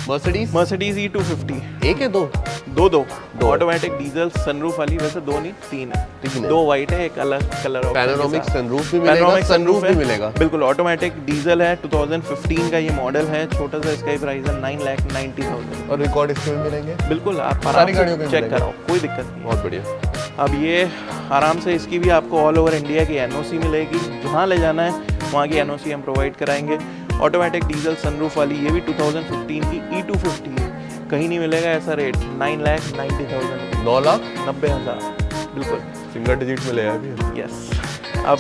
Mercedes E250 एक है दो दो ऑटोमेटिक डीजल सनरूफ वाली, वैसे दो नहीं तीन है, दो वाइट है, एक अलग कलर ऑप्शन। पैनोरामिक सनरूफ भी मिलेगा, सनरूफ भी मिलेगा। बिल्कुल ऑटोमेटिक डीजल है, 2015 का ये मॉडल है, छोटा सा इसका प्राइस है 9,90,000। और रिकॉर्ड इसके भी मिलेंगे? बिल्कुल, आप आराम से चेक कराओ, कोई दिक्कत नहीं। बहुत बढ़िया। अब ये आराम से इसकी भी आपको ऑल ओवर इंडिया की एनओसी मिलेगी, जहाँ ले जाना है वहाँ की एनओसी हम प्रोवाइड कराएंगे। ऑटोमेटिक डीजल सनरूफ वाली ये भी 2015 की E250 है, कहीं नहीं मिलेगा ऐसा रेट, 9,90,000। 9,90,000 बिल्कुल सिंगल डिजिट मिलेगा अभी। यस। अब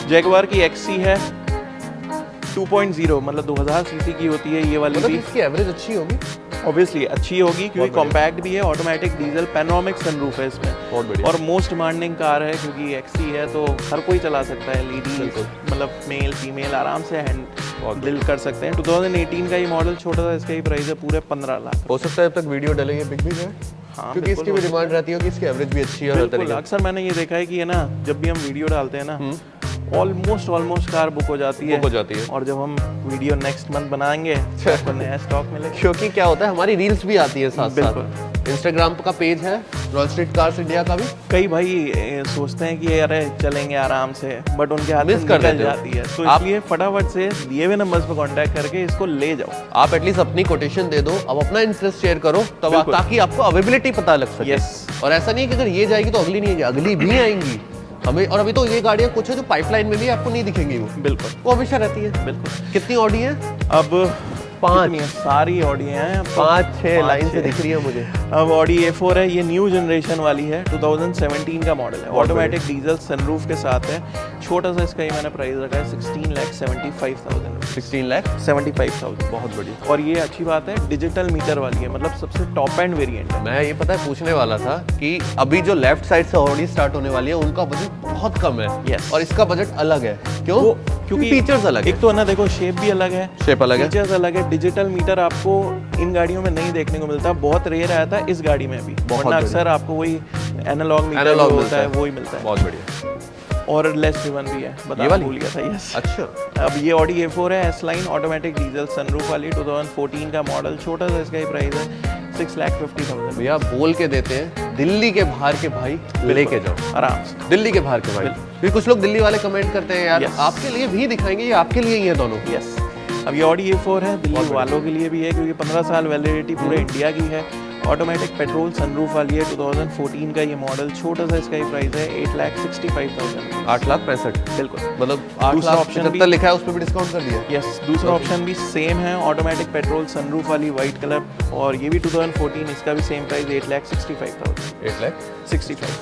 जैगवार की XC है 2.0, मतलब 2000 सीसी की होती है ये वाली। मतलब भी इसकी एवरेज अच्छी होगी? ऑब्वियसली अच्छी होगी, क्योंकि कॉम्पैक्ट भी है, ऑटोमेटिक डीजल, पैनोरामिक सनरूफ है इसमें। बहुत बढ़िया। और मोस्ट डिमांडिंग कार है, क्योंकि XC है तो हर कोई चला सकता है, लेडीज मतलब मेल फीमेल आराम से हैंडल कर सकते हैं। 2018 का ये मॉडल, छोटा सा इसका ही प्राइस है पूरे 15 लाख। हो सकता है जब तक वीडियो डलेगी बिक भी जाए। हाँ, क्योंकि इसकी भी डिमांड रहती है कि इसकी एवरेज भी अच्छी है। बिल्कुल, अक्सर मैंने ये देखा है कि है ना, जब भी हम वीडियो डालते हैं ना, ऑलमोस्ट कार बुक हो जाती है। और जब हम वीडियो नेक्स्ट मंथ बनाएंगे तो आपको नया स्टॉक मिलेगा। क्योंकि क्या होता है, हमारी रील्स भी आती है साथ साथ। इंस्टाग्राम का पेज है रॉयल स्ट्रीट कार्स इंडिया का भी। कई भाई सोचते हैं कि अरे चलेंगे आराम से, बट उनके हाथ मिस कर जाती है, तो इसलिए फटाफट से दिए हुए नंबर्स पर कांटेक्ट करके इसको ले जाओ। आप एटलीस्ट अपनी कोटेशन दे दो, अब अपना इंटरेस्ट शेयर करो, तब ताकि आपको अवेलेबिलिटी पता लग सके। और ऐसा नहीं कि अगर ये जाएगी तो अगली नहीं आएगी, अगली भी आएंगी हमें। और अभी तो ये गाड़ियां कुछ है जो पाइपलाइन में भी आपको नहीं दिखेंगी, वो हमेशा रहती है। बिल्कुल। कितनी ऑडी है? अब 5 सारी ऑडी हैं, 5-6 लाइन से दिख रही है मुझे। अब ऑडी A4 है, ये न्यू जनरेशन वाली है, 2017 का मॉडल है, ऑटोमेटिक डीजल सनरूफ के साथ है। छोटा सा इसका ही मैंने प्राइस रखा है 16,75,000। 16,75,000 बहुत बढ़िया। और ये अच्छी बात है, डिजिटल मीटर वाली है, मतलब सबसे टॉप एंड वेरिएंट है। मैं ये पता है पूछने वाला था कि अभी जो लेफ्ट साइड से ऑडी स्टार्ट होने वाली है उनका बजट बहुत कम है। और इसका बजट अलग है। क्यों? क्योंकि फीचर्स अलग है। एक तो है ना, देखो शेप भी अलग है, फीचर्स अलग है। डिजिटल मीटर आपको इन गाड़ियों में नहीं देखने को मिलता, बहुत रेयर आता है इस गाड़ी में भी, वरना अक्सर आपको वही एनालॉग मीटर होता है, वही मिलता है। बहुत बढ़िया। और लेस ड्रिवन भी है, बता भूल गया था। यस। अच्छा। अब ये ऑडी A4 है, S line automatic diesel sunroof वाली, 2014 का मॉडल, छोटा सा इसका ही प्राइस है 6,50,000। भैया बोल के देते हैं, दिल्ली के बाहर के भाई लेके जाओ आराम से, दिल्ली के बाहर के भाई। फिर कुछ लोग दिल्ली वाले कमेंट करते हैं यार आपके लिए भी दिखाएंगे, ये आपके लिए ही है दोनों। यस। अब ये ऑडी A4 है, दिल्ली वालों के लिए भी है, क्योंकि 15 साल वैलिडिटी पूरे इंडिया की है। ऑटोमेटिक पेट्रोल सनरूफ वाली है, 2014 का ये मॉडल, छोटा सा इसका ही प्राइस है 8,65,000। 8,65,000 बिल्कुल। मतलब दूसरा ऑप्शन भी लिखा है, उस पर भी डिस्काउंट कर दिया। यस। दूसरा ऑप्शन भी सेम है, ऑटोमेटिक पेट्रोल सनरूफ वाली व्हाइट कलर, और ये भी 2014, इसका भी सेम प्राइस 8,65,000। 8,65,000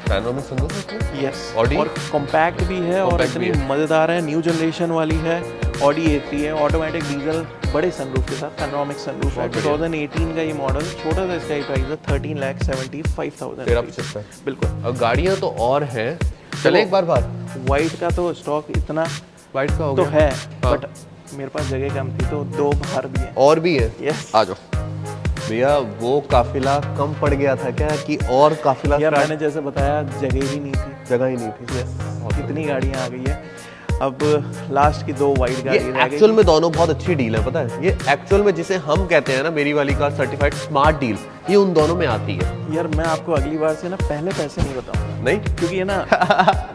पैनोरामिक सनरूफ है। यस। और कॉम्पैक्ट भी है, और इतनी मजेदार है, न्यू जनरेशन वाली है। ऑडी A3 है, ऑटोमेटिक डीजल बड़े सनरूफ के साथ, पैनोरामिक सनरूफ है, 2018 का ये मॉडल, छोटा सा इसका ही प्राइस है 13,75,000। 13,75,000 बिल्कुल। अब गाड़ियां तो और हैं, चले एक बार व्हाइट का तो स्टॉक इतना व्हाइट का हो तो गया है, बट मेरे पास जगह कम थी तो दो बाहर भी है। और भी है? यस। आ जाओ भैया। वो काफिला कम पड़ गया था क्या कि और काफिला? यार मैंने जैसे बताया, जगह ही नहीं थी। जगह ही नहीं थी। यस। कितनी गाड़ियां आ गई है। अब लास्ट की दो वाइट गाड़ी ये एक्चुअल में दोनों बहुत अच्छी डील है, पता है। ये एक्चुअल में जिसे हम कहते हैं ना, मेरी वाली कार सर्टिफाइड स्मार्ट डील, ये उन दोनों में आती है। यार मैं आपको अगली बार से ना पहले पैसे नहीं बताऊंगा। नहीं, क्योंकि है ना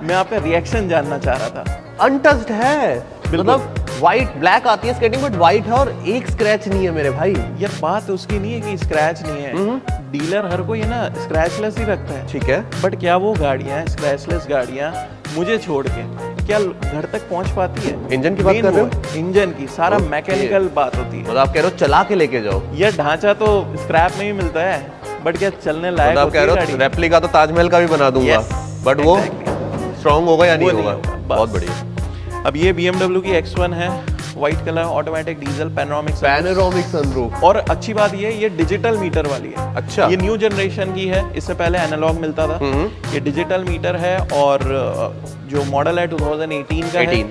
मैं आपका रिएक्शन जानना चाह रहा था। अनटच्ड है, मतलब व्हाइट ब्लैक आती है स्केटिंग, बट व्हाइट है और एक स्क्रैच नहीं है मेरे भाई। यार बात उसकी नहीं है कि स्क्रैच नहीं है, डीलर हर कोई है ना स्क्रैचलेस ही रखता है, ठीक है, बट क्या वो गाड़ियां स्क्रैचलेस गाड़ियां मुझे छोड़ के क्या घर तक पहुंच पाती है? इंजन की बात कर रहे हो? इंजन की सारा मैकेनिकल बात होती है। मतलब आप कह रहे हो चला के लेके जाओ। ये ढांचा तो स्क्रैप में ही मिलता है, बट क्या चलने लायक आप कह रहे हो रेप्लिका तो ताजमहल का भी बना दूंगा, बट वो स्ट्रॉन्ग होगा या नहीं होगा? बहुत बढ़िया। अब ये BMW की X1 है, white colour, automatic diesel, panoramic sunroof. और अच्छी बात ये डिजिटल मीटर वाली है। अच्छा। ये न्यू जनरेशन की है, इससे पहले एनालॉग मिलता था। ये डिजिटल मीटर है, और जो मॉडल है 2018 का है,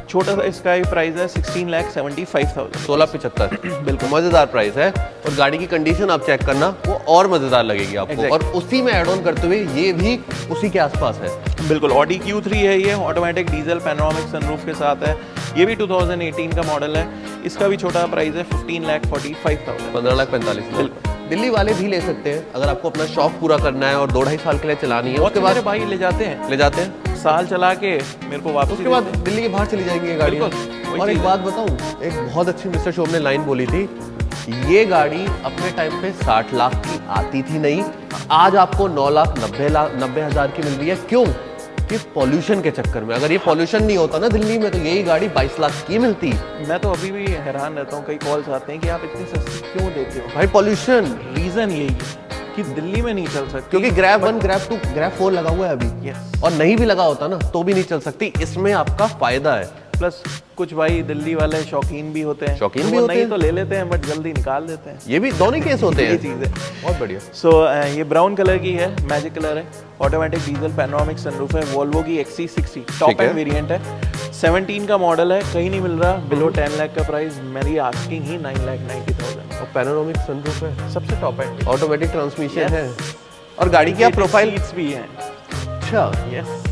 छोटा सा इसका ही प्राइस है 16,75,000। 16,75,000 बिल्कुल मजेदार प्राइस है। और गाड़ी की कंडीशन आप चेक करना, वो और मजेदार लगेगी आपको। और उसी में ऐड ऑन करते हुए ये भी उसी के आसपास है। बिल्कुल। ऑडी Q3 है ये, ऑटोमेटिक डीजल पैनोरामिक सनरूफ के साथ है, ये भी 2018 का मॉडल है, इसका भी छोटा प्राइस है 15,45,000। 15,45,000। दिल्ली वाले भी ले सकते हैं अगर आपको अपना शौक पूरा करना है और 2-2.5 साल के लिए चलानी है। उसके बाद भाई ले जाते हैं साल चला के मेरे को वापस, उसके बाद दिल्ली के बाहर चली जाएंगी ये गाड़ी। और एक बात बताऊं, एक बहुत अच्छी मिस्टर शोभ ने लाइन बोली थी, ये गाड़ी अपने टाइम पे 60 लाख की आती थी नहीं, आज आपको 9,90,000 की मिल रही है। क्यों? कि पॉल्यूशन के चक्कर में। अगर ये पॉल्यूशन नहीं होता ना दिल्ली में तो यही गाड़ी 22 लाख की मिलती। मैं तो अभी भी हैरान रहता हूँ, कई कॉल्स आते हैं कि आप इतनी सस्ती क्यों देते हो। भाई पॉल्यूशन रीजन यही है कि दिल्ली में नहीं चल सकती, क्योंकि ग्रैब 1, ग्रैब 2, ग्रैब 4 लगा हुआ है अभी। और नहीं भी लगा होता ना तो भी नहीं चल सकती। इसमें आपका फायदा है। प्लस कुछ भाई दिल्ली वाले शौकीन भी होते हैं, शौकीन भी होते नहीं हैं, तो ले लेते हैं बट जल्दी निकाल देते हैं। ये भी दोनों केस होते हैं। ये चीज़ है। बहुत बढ़िया। सो ये ब्राउन कलर की है, मैजिक कलर है, ऑटोमेटिक डीजल पैनोरामिक सनरूफ है, वोल्वो की XC60 टॉप एंड वेरिएंट है, 17 का मॉडल है, कहीं नहीं मिल रहा बिलो 10 लाख का प्राइस। मेरी आस्किंग ही 9,90,000। और पैनोरामिक सनरूफ है, सबसे टॉप एंड, ऑटोमेटिक ट्रांसमिशन है और गाड़ी की प्रोफाइल भी है। अच्छा,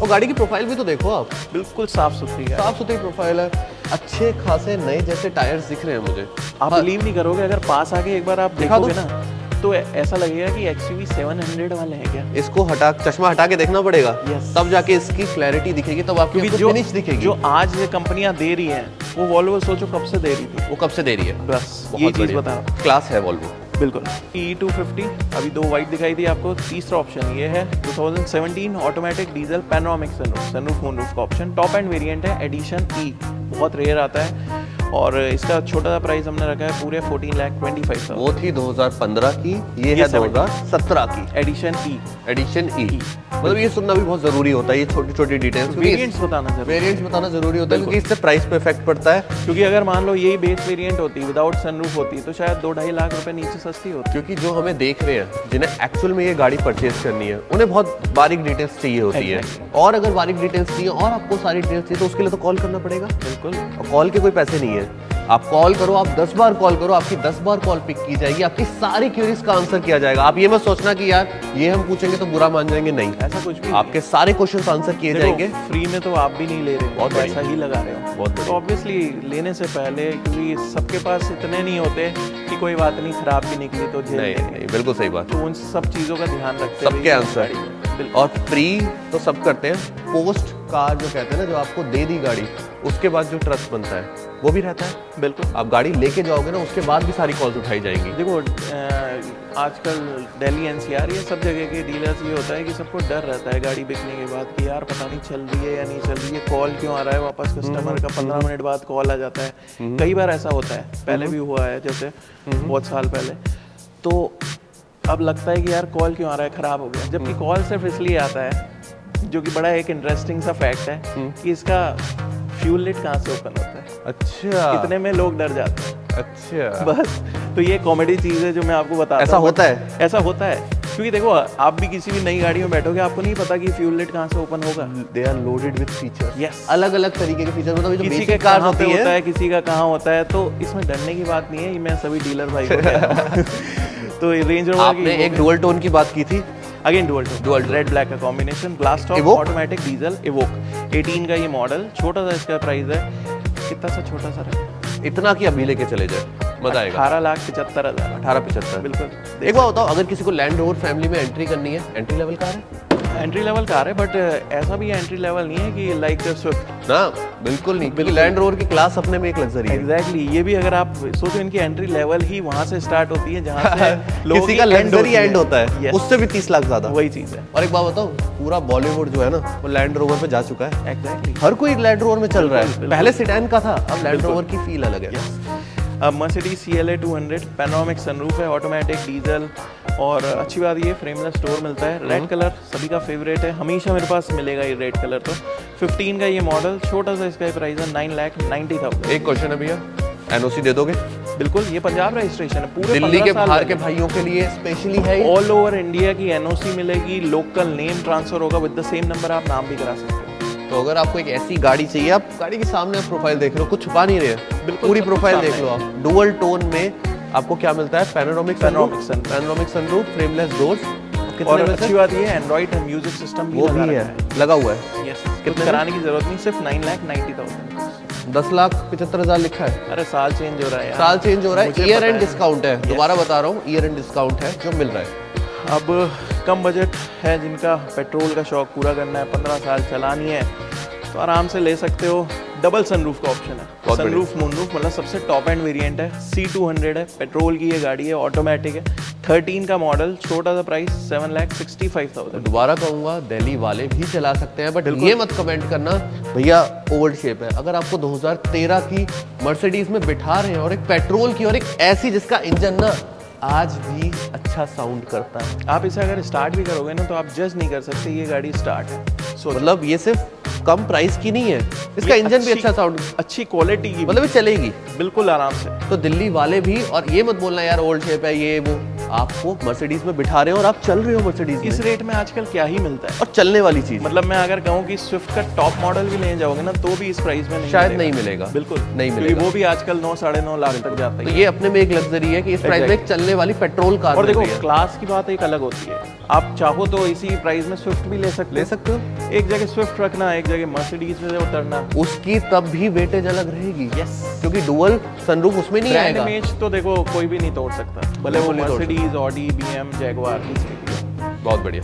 और गाड़ी की प्रोफाइल भी तो देखो आप, बिल्कुल साफ सुथरी प्रोफाइल है। अच्छे खासे नए जैसे टायर्स दिख रहे हैं मुझे। आप बिलीव नहीं करोगे, अगर पास आके एक बार आप देखोगे ना तो ऐसा लगेगा कि XUV 700 वाले हैं क्या। इसको चश्मा हटा के देखना पड़ेगा, तब जाके इसकी क्लैरिटी दिखेगी, तब आपकी फिनिश दिखेगी। जो आज ये कंपनियां दे रही हैं वो वॉल्वो सोचो कब से दे रही थी, वो कब से दे रही है। बस ये चीज बता, क्लास है वॉल्वो बिल्कुल। E250 अभी 2 वाइट दिखाई दी आपको। तीसरा ऑप्शन ये है 2017 automatic diesel panoramic sunroof moonroof का ऑप्शन, टॉप एंड वेरिएंट है, एडिशन E, बहुत रेयर आता है और इसका छोटा सा प्राइस हमने रखा है पूरे 14,25,000। वो थी 2015 की, ये है 2017 की एडिशन E। मतलब ये सुनना भी बहुत जरूरी होता है, ये छोटी छोटी डिटेल्स, वेरिएंट्स बताना जरूरी होता है क्योंकि इससे प्राइस पे इफेक्ट पड़ता है। क्योंकि अगर मान लो यही बेस वेरिएंट होती विदाउट सनरूफ होती तो शायद 2-2.5 लाख रुपए नीचे सस्ती होती। क्योंकि जो हमें देख रहे हैं, जिन्हें एक्चुअल में ये गाड़ी परचेज करनी है, उन्हें बहुत बारीक डिटेल्स चाहिए होती है। और अगर बारीक डिटेल्स चाहिए और आपको सारी डिटेल्स चाहिए तो उसके लिए तो कॉल करना पड़ेगा। बिल्कुल, और कॉल के कोई पैसे नहीं है। आप कॉल करो, आप 10 बार कॉल करो, आपकी 10 बार कॉल पिक की जाएगी, आपकी सारी क्वेरीज का आंसर किया जाएगा। आप ये मत सोचना कि यार ये हम पूछेंगे तो बुरा मान जाएंगे, नहीं, ऐसा कुछ भी आपके सारे क्वेश्चंस आंसर किए जाएंगे। फ्री में तो आप भी नहीं ले रहे, बहुत पैसा ही लगा रहे हो। बहुत तो ऑब्वियसली लेने से पहले, क्योंकि सबके पास इतने नहीं होते कि कोई बात नहीं खराब भी निकली तो नहीं, बिल्कुल सही बात। तो उन सब चीजों का ध्यान रखते हैं, सबके आंसर। और फ्री तो सब करते हैं, पोस्ट कार जो कहते हैं ना, जो आपको दे दी गाड़ी उसके बाद जो ट्रस्ट बनता है वो भी रहता है। बिल्कुल, आप गाड़ी लेके जाओगे ना उसके बाद भी सारी कॉल्स उठाई जाएंगी। देखो आजकल दिल्ली NCR ये सब जगह के डीलर्स ये होता है कि सबको डर रहता है गाड़ी बिकने के बाद कि यार पता नहीं चल रही है या नहीं चल रही है, कॉल क्यों आ रहा है वापस कस्टमर का, 15 मिनट बाद कॉल आ जाता है। कई बार ऐसा होता है, पहले भी हुआ है, जैसे बहुत साल पहले। तो अब लगता है कि यार कॉल क्यों आ रहा है, खराब हो गया, जबकि कॉल सिर्फ इसलिए आता है, जो कि बड़ा एक इंटरेस्टिंग सा फैक्ट है कि इसका फ्यूल लिट कहाँ से ओपन होता है। अच्छा, कितने में लोग डर जाते हैं। अच्छा, बस तो ये कॉमेडी चीज़ है जो मैं आपको बताता हूँ। ऐसा होता है, ऐसा होता है, क्योंकि देखो आप भी किसी भी नई गाड़ी में बैठोगे, आपको नहीं पता कि फ्यूल लिट कहाँ से ओपन होगा। They are loaded with features. Yes, अलग अलग तरीके के फीचर्स, मतलब किसी के कार होता है, किसी का कहाँ होता है, तो इसमें डरने की बात नहीं है। ये मैं सभी डीलर भाई को कहता हूँ। तो रेंज रोवर आपने एक डुअल टोन की बात की थी, अगेन डुअल रेड ब्लैक का combination, glass top, automatic diesel, evoke 18 का ये मॉडल, छोटा सा इसका प्राइस है। कितना सा छोटा सा रहे, इतना कि अभी लेके चले जाए, बताएगा 18,75,000। 18,75,000 बिल्कुल। एक बात बताओ, अगर किसी को लैंड रोवर फैमिली में एंट्री करनी है, एंट्री लेवल कार है? एंट्री लेवल कार है, बट ऐसा भी एंट्री लेवल नहीं है कि लाइक स्विफ्ट ना, बिल्कुल नहीं, क्योंकि लैंड रोवर की क्लास अपने में एक लग्जरी है। एग्जैक्टली, ये भी अगर आप सोचो, इनकी एंट्री लेवल ही वहां से स्टार्ट होती है जहां से किसी का लग्जरी एंड होता है, उससे भी 30 लाख ज्यादा। वही चीज है। और एक बात बताओ, पूरा बॉलीवुड जो है ना वो लैंड रोवर पे जा चुका है। एग्जैक्टली, हर कोई लैंड रोवर में चल रहा है। पहले सेडान का था, अब लैंड रोवर की फील अलग है। अब मर्सिडीज CLA 200 पैनोरामिक सनरूफ है, ऑटोमेटिक डीजल, और अच्छी बात ये फ्रेमलेस डोर मिलता है। रेड कलर सभी का फेवरेट है, हमेशा मेरे पास मिलेगा ये रेड कलर। तो 15 का ये मॉडल, छोटा सा इसका प्राइस है 9,90,000। एक क्वेश्चन है भैया, NOC दे दोगे? बिल्कुल, ये पंजाब रजिस्ट्रेशन है, पूरे दिल्ली के बाहर के भाइयों के लिए स्पेशली है। ऑल ओवर इंडिया की NOC मिलेगी, लोकल नेम ट्रांसफर होगा, विद द सेम नंबर आप नाम भी करा सकते हो। तो अगर आपको एक ऐसी गाड़ी चाहिए, आप गाड़ी के सामने प्रोफाइल देख रहे हो, कुछ छुपा नहीं रहे, पूरी प्रोफाइल देख लो आप। डुअल टोन में आपको क्या मिलता है? पैनोरामिक सनरूफ, फ्रेमलेस डोर्स, और अच्छी बात ये है एंड्रॉइड म्यूजिक सिस्टम भी लगा हुआ है। यस, कितने कराने की जरूरत नहीं, सिर्फ 9,90,000। 10,75,000 लिखा है। अरे साल चेंज हो रहा है यार। साल चेंज हो रहा है, मुझे ईयर पता एंड है। डिस्काउंट है। Yes. दोबारा बता रहा हूँ, ईयर एंड डिस्काउंट है जो मिल रहा है। अब कम बजट है जिनका पेट्रोल का शौक पूरा करना है, 15 साल चलानी है, तो आराम से ले सकते हो। डबल सनरूफ का ऑप्शन है, बहुत बढ़िया। सनरूफ मूनरूफ, मतलब सबसे टॉप एंड वेरिएंट है। C200 है, पेट्रोल की ये गाड़ी है, ऑटोमेटिक है, 13 का मॉडल, छोटा सा प्राइस 7,65,000। दोबारा कहूंगा, दिल्ली वाले भी चला सकते हैं, बट ये मत कमेंट करना भैया ओल्ड शेप है। अगर आपको 2013 की मर्सिडीज में बिठा रहे हैं और एक पेट्रोल की और एक ऐसी जिसका इंजन ना आज भी अच्छा साउंड करता है, आप इसे अगर स्टार्ट भी करोगे ना तो आप जज नहीं कर सकते ये गाड़ी स्टार्ट है। मतलब ये सिर्फ कम प्राइस की नहीं है, इसका ये इंजन भी अच्छा साउंड, अच्छी क्वालिटी की, मतलब ये चलेगी बिल्कुल आराम से। तो दिल्ली वाले भी। और ये मत बोलना यार ओल्ड शेप है ये वो, आपको मर्सिडीज में बिठा रहे हैं और आप चल रहे हो मर्सिडीज इस में, रेट में आजकल क्या ही मिलता है। और चलने वाली चीज मतलब मैं अगर कहूँ कि स्विफ्ट का टॉप मॉडल भी ले जाओगे ना तो भी इस प्राइस में नहीं शायद मिलेगा। नहीं मिलेगा, बिल्कुल नहीं क्योंकि मिलेगा। वो भी आजकल 9-9.5 लाख तक जाता तो है। ये अपने में एक लग्जरी है कि इस प्राइस में एक चलने वाली पेट्रोल कार और मिल देखो रही है। क्लास की बात एक अलग होती है, आप चाहो तो इसी प्राइस में स्विफ्ट भी ले सकते हो। एक जगह स्विफ्ट रखना, एक जगह मर्सिडीज में उतरना, उसकी तब भी वेटेज अलग रहेगी। यस, क्योंकि डुअल सनरूफ उसमें नहीं ब्रांड आएगा। इमेज तो देखो कोई भी नहीं तोड़ सकता, भले वो बिल्कुल नहीं तोड़ मर्सिडीज, ऑडी, BM, जैगुआर किसी की हो। बहुत बढ़िया।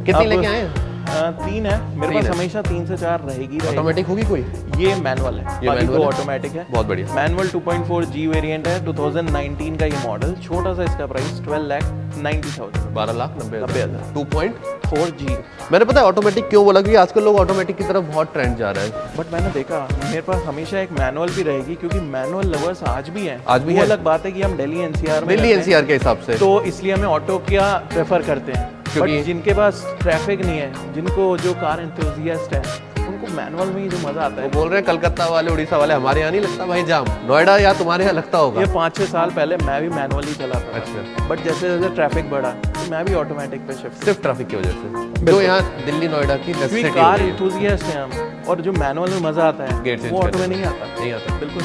कितनी अब, लेके आए हैं? 3 है मेरे तीन पास, है। हमेशा 3 से 4 रहेगी। ऑटोमेटिक होगी कोई? ये मैनुअल है, ये बाकी manual दो है? ऑटोमेटिक है। बहुत बढ़िया। मैनुअल 2.4G वेरिएंट है, 2019 का ये मॉडल, छोटा सा इसका प्राइस 12,90,000। 12,90,000। 2.4G। 4G। मैंने पता है ऑटोमेटिक क्यों बोला, क्योंकि आजकल लोग ऑटोमेटिक की तरफ बहुत ट्रेंड जा रहा है। बट मैंने देखा मेरे पास हमेशा एक मैनुअल भी रहेगी, क्योंकि मैनुअल लवर्स आज भी हैं। आज भी वो हैं। अलग बात है कि हम दिल्ली NCR में दिल्ली रहते हैं, NCR के हिसाब से तो इसलिए हमें ऑटो क्या प्रेफर करते हैं। क्योंकि- बट जिनके पास ट्रैफिक नहीं है, जिनको जो कार एंथुसियास्ट है, उनको मैनुअल में ही जो मजा आता वो है। बोल रहे हैं कलकत्ता वाले, उड़ीसा वाले, हमारे यहाँ नहीं लगता भाई जाम, नोएडा या तुम्हारे यहाँ लगता होगा। ये 5-6 साल पहले मैं भी मैनुअल ही चलाता था। अच्छा। बट जैसे जैसे ट्रैफिक बढ़ा तो मैं भी ऑटोमेटिक पे शिफ्ट, सिर्फ ट्रैफिक की वजह से, जो यहाँ दिल्ली नोएडा की क्योंकि necessity कार हो गई है। एंथुसियास्ट हैं हम, और जो मैनुअल में मजा आता है Gear change वो ऑटो करने में नहीं आता। नहीं आता। बिल्कुल,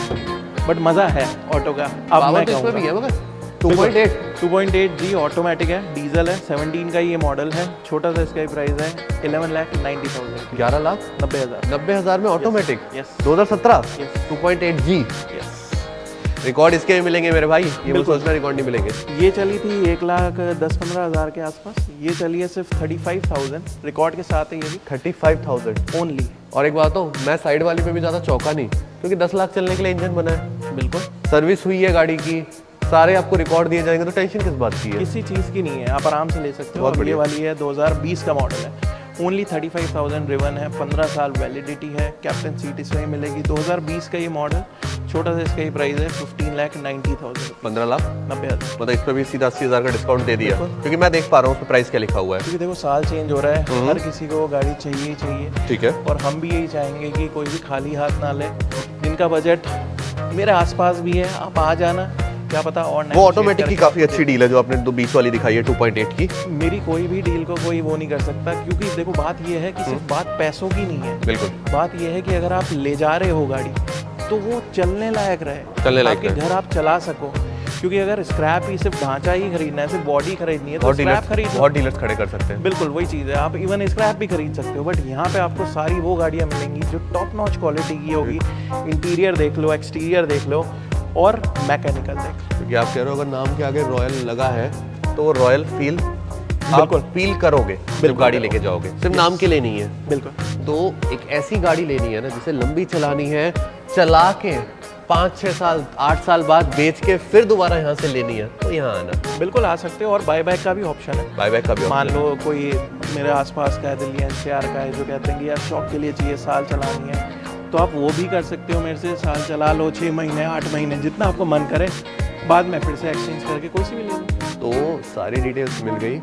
बट मजा है ऑटो का। अब पावर मैं तो इसमें भी कहूँगा है मगर 2.8। 2.8G ऑटोमेटिक है, डीजल है, 17 का ये मॉडल है, छोटा सा इसका प्राइस है 11,90,000। 11,90,000 90,000 में automatic. Yes. 2017 Yes. 2.8G। Yes. Record इसके भी मिलेंगे मेरे भाई, ये वो बिल्कुल। सोचना रिकॉर्ड नहीं मिलेंगे। ये चली थी 1,10,15,000 के आसपास, ये चली है सिर्फ 35,000 रिकॉर्ड के साथ है ये भी 35,000। ओनली। और एक बात हो, मैं साइड वाली पे भी ज़्यादा चौका नहीं, क्योंकि 10 लाख चलने के लिए इंजन बना है, बिल्कुल, सर्विस हुई है गाड़ी की, सारे आपको रिकॉर्ड दिए जाएंगे, तो टेंशन किस बात की है। किसी चीज़ की नहीं है, आप आराम से ले सकते हो। बहुत और ये बढ़िया। वाली है 2020 का मॉडल है, ओनली 35,000 ड्रिवन है, 15 साल वैलिडिटी है, कैप्टन सीट इसमें मिलेगी। 2020 का ये मॉडल, छोटा सा इसका ही प्राइस है 15,90,000। 15,90,000 90,000। मतलब इस पर भी सीधा 80,000 का डिस्काउंट दे दिया, क्योंकि मैं देख पा रहा हूँ उस पर प्राइस क्या लिखा हुआ है। क्योंकि देखो साल चेंज हो रहा है, हर किसी को गाड़ी चाहिए ही चाहिए, ठीक है। और हम भी यही चाहेंगे कि कोई भी खाली हाथ ना ले। जिनका बजट मेरे आसपास भी है, आप आ जाना, क्या पता और वो negotiate ऑटोमेटिक की करके काफी अच्छी डील है जो आपने 20 वाली दिखाई है 2.8 की। मेरी कोई भी डील को कोई वो नहीं कर सकता, क्योंकि देखो बात ये है कि सिर्फ बात पैसों की नहीं है। बिल्कुल। बात ये है कि अगर आप ले जा रहे हो गाड़ी तो वो चलने लायक रहे, चलने लायक आपके रहे। घर आप चला सको। क्योंकि अगर स्क्रैप ही सिर्फ ढांचा ही खरीदना है, सिर्फ बॉडी खरीदनी है, तो स्क्रैप खरीद लो। बहुत डीलर्स खड़े कर सकते हैं। बिल्कुल वही चीज़ है, आप इवन स्क्रैप भी खरीद सकते हो। बट यहाँ पे आपको सारी वो गाड़ियाँ मिलेंगी जो टॉप नॉच क्वालिटी की होगी। इंटीरियर देख लो, एक्सटीरियर देख लो, और मैकेनिकल देख लो। क्योंकि आप कह रहे हो अगर नाम के आगे रॉयल लगा है तो वो रॉयल फील आप बिल्कुल। फील करोगे जब गाड़ी लेके जाओगे, सिर्फ नाम के लिए नहीं है। बिल्कुल, तो एक ऐसी गाड़ी लेनी है ना जिसे लंबी चलानी है, चला के 5-6 साल 8 साल बाद बेच के फिर दोबारा यहाँ से लेनी है, तो यहाँ आना। बिल्कुल आ सकते हो। और बाय बैक का भी ऑप्शन है। बायबैक का भी मान option लो कोई मेरे आसपास का है, दिल्ली NCR का है, जो कहते हैं कि यार शौक के लिए चाहिए, साल चलानी है, तो आप वो भी कर सकते हो मेरे से। साल चला लो, 6 महीने 8 महीने जितना आपको मन करे, बाद में फिर से एक्सचेंज करके कोई सी भी ले लो। है। तो सारी डिटेल्स मिल गई।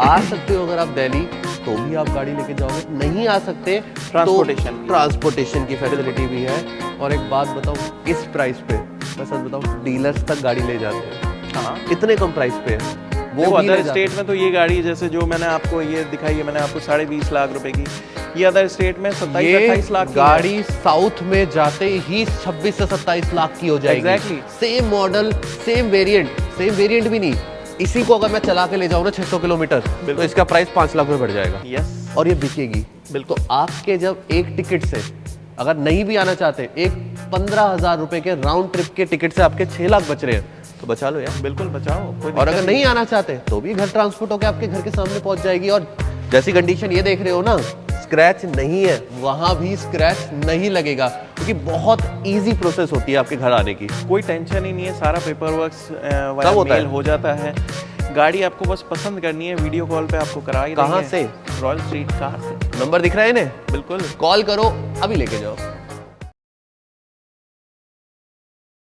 आ सकते हो अगर आप दिल्ली, तो भी आप गाड़ी लेके जाओगे। नहीं आ सकते ट्रांसपोर्टेशन ट्रांसपोर्टेशन की फैसिलिटी भी है। और एक बात बताऊँ, इस प्राइस पे मैं सच बताऊँ डीलर्स तक गाड़ी ले जाते हैं, हाँ, इतने कम प्राइस पे है वो भी ले अदर जाते हैं। स्टेट में तो ये गाड़ी जैसे जो मैंने आपको ये दिखाई है, मैंने आपको 20.5 लाख रुपए की, ये अदर स्टेट में 27-28 लाख की है। गाड़ी साउथ में जाते ही 26 से 27 लाख की हो जाएगी। Exactly. Same model, same variant भी नहीं, इसी को अगर मैं चला के ले जाऊँ ना 600 किलोमीटर, तो इसका प्राइस 5 लाख में बढ़ जाएगा। यस, और ये बिकेगी। बिल्कुल। तो आपके जब एक टिकट से अगर नहीं भी आना चाहते, एक 15,000 रुपए के राउंड ट्रिप के टिकट से आपके 6 लाख बच रहे हैं, तो बचा लो यार। बिल्कुल बचाओ, कोई और अगर दिक्कत नहीं आना चाहते तो भी घर ट्रांसपोर्ट होकर आपके घर के सामने पहुंच जाएगी। और जैसी कंडीशन ये देख रहे हो ना, स्क्रैच नहीं है, वहां भी स्क्रैच नहीं लगेगा, क्योंकि बहुत इजी प्रोसेस होती है आपके घर आने की। कोई टेंशन ही नहीं है, सारा पेपर वर्क सब होता मेल है। हो जाता है। गाड़ी आपको बस पसंद करनी है, वीडियो कॉल पे आपको करा ही कहाँ देंगे। से? रॉयल स्ट्रीट कार से। नंबर दिख रहा है इन्हें, बिल्कुल। कॉल करो, अभी लेके जाओ।